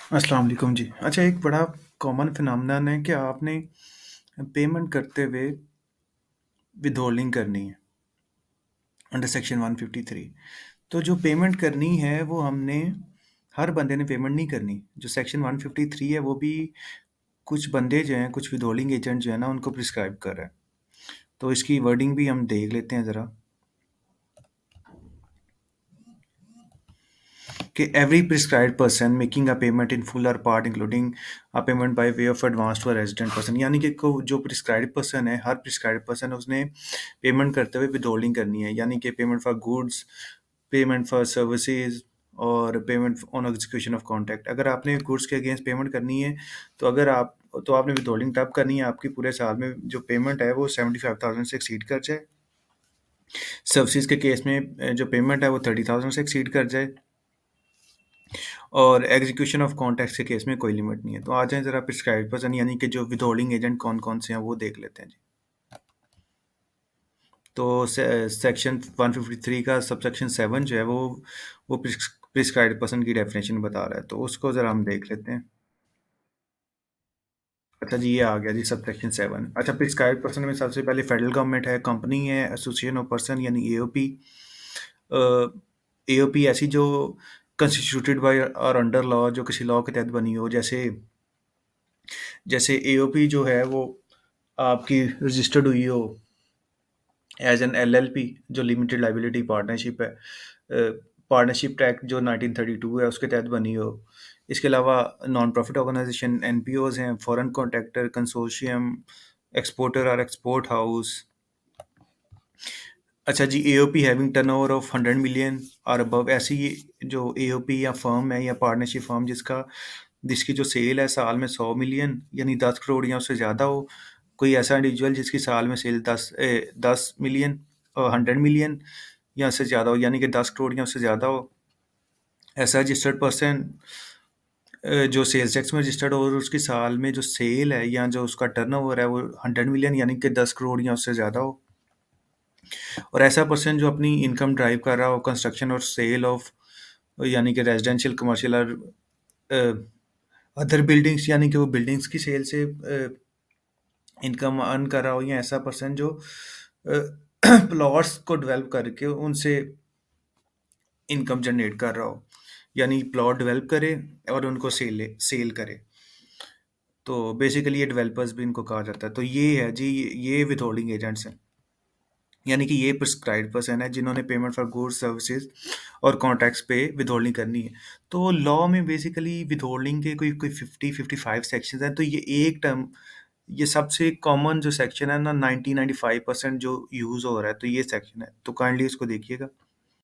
अस्सलाम वालेकुम जी। अच्छा, एक बड़ा कॉमन फिनोमेनन है कि आपने पेमेंट करते हुए विथहोल्डिंग करनी है अंडर सेक्शन 153। तो जो पेमेंट करनी है वो हमने हर बंदे ने पेमेंट नहीं करनी। जो सेक्शन 153 है वो भी कुछ बंदे जो हैं, कुछ विथहोल्डिंग एजेंट जो है ना उनको प्रिस्क्राइब कर रहा है। तो इसकी वर्डिंग भी हम देख लेते हैं ज़रा कि every prescribed person making a payment in full or part including a payment by way of advance to a resident person, यानी कि जो प्रिस्क्राइब्ड पर्सन है, हर प्रिस्क्राइब्ड पर्सन उसने पेमेंट करते हुए विथहोल्डिंग करनी है, यानी कि payment for goods, payment for services और payment on execution of contract. अगर आपने गुड्स के अगेंस्ट पेमेंट करनी है तो आपने विथहोल्डिंग तब करनी है आपकी पूरे साल में जो पेमेंट है वो 75,000 से एक्सीड कर जाए। सर्विसेज के केस में जो पेमेंट है वो 30,000 से एक्सीड कर जाए, और एग्जीक्यूशन ऑफ कॉन्ट्रैक्ट्स के केस में कोई लिमिट नहीं है। तो आ जाएँ ज़रा प्रिस्क्राइब्ड पर्सन यानी कि जो विथहोल्डिंग एजेंट कौन-कौन से हैं वो देख लेते हैं जी। तो सेक्शन 153 का सबसेक्शन 7 जो है वो प्रिस्क्राइब्ड पर्सन की डेफिनेशन बता रहा है, तो उसको ज़रा हम देख लेते हैं। अच्छा जी, ये आ गया जी सबसेक्शन 7। अच्छा, प्रिस्क्राइब्ड पर्सन में सबसे पहले फेडरल गवर्नमेंट है, कंपनी है, एसोसिएशन ऑफ पर्सन यानी एओपी। एओपी ऐसी जो कंस्टिट्यूटेड बाय और अंडर लॉ, जो किसी लॉ के तहत बनी हो, जैसे जैसे एओपी जो है वो आपकी रजिस्टर्ड हुई हो एज एन एलएलपी, जो लिमिटेड लाइबिलिटी पार्टनरशिप है, पार्टनरशिप एक्ट जो 1932 है उसके तहत बनी हो। इसके अलावा नॉन प्रॉफिट ऑर्गेनाइजेशन एनपीओज हैं, फॉरेन कॉन्ट्रैक्टर कंसोर्शियम, एक्सपोर्टर और एक्सपोर्ट हाउस। अच्छा जी, AOP having turnover of 100 million और अबव, ऐसी जो एओपी या फर्म है या पार्टनरशिप फर्म जिसकी जो सेल है साल में 100 मिलियन यानी 10 करोड़ या उससे ज़्यादा हो। कोई ऐसा इंडिविजुअल जिसकी साल में सेल 10 मिलियन 100 मिलियन या उससे ज़्यादा हो, यानी कि 10 करोड़ या उससे ज़्यादा हो। ऐसा रजिस्टर्ड पर्सन जो सेल्स टैक्स में रजिस्टर्ड हो और उसकी साल में जो सेल है या जो उसका टर्नओवर है वो 100 मिलियन यानी कि 10 करोड़ या उससे ज़्यादा हो। और ऐसा पर्सन जो अपनी इनकम ड्राइव कर रहा हो कंस्ट्रक्शन और सेल ऑफ, यानी कि रेजिडेंशियल, कमर्शियल और अदर बिल्डिंग्स, यानी कि वो बिल्डिंग्स की सेल से इनकम अर्न कर रहा हो, या ऐसा पर्सन जो प्लॉट्स को डेवलप करके उनसे इनकम जनरेट कर रहा हो, यानी प्लॉट डेवलप करे और उनको सेल करे। तो बेसिकली ये डेवलपर्स भी इनको कहा जाता है। तो ये है जी, ये विथहोल्डिंग एजेंट्स हैं, यानी कि ये प्रिस्क्राइब्ड पर्सन है जिन्होंने पेमेंट फॉर गुड्स सर्विसेज और कॉन्ट्रैक्ट्स पे विथहोल्डिंग करनी है। तो लॉ में बेसिकली विथहोल्डिंग के कोई कोई 50-55 सेक्शंस हैं। तो ये एक टर्म, ये सबसे कॉमन जो सेक्शन है ना, 90-95% जो यूज़ हो रहा है, तो ये सेक्शन है। तो काइंडली इसको देखिएगा।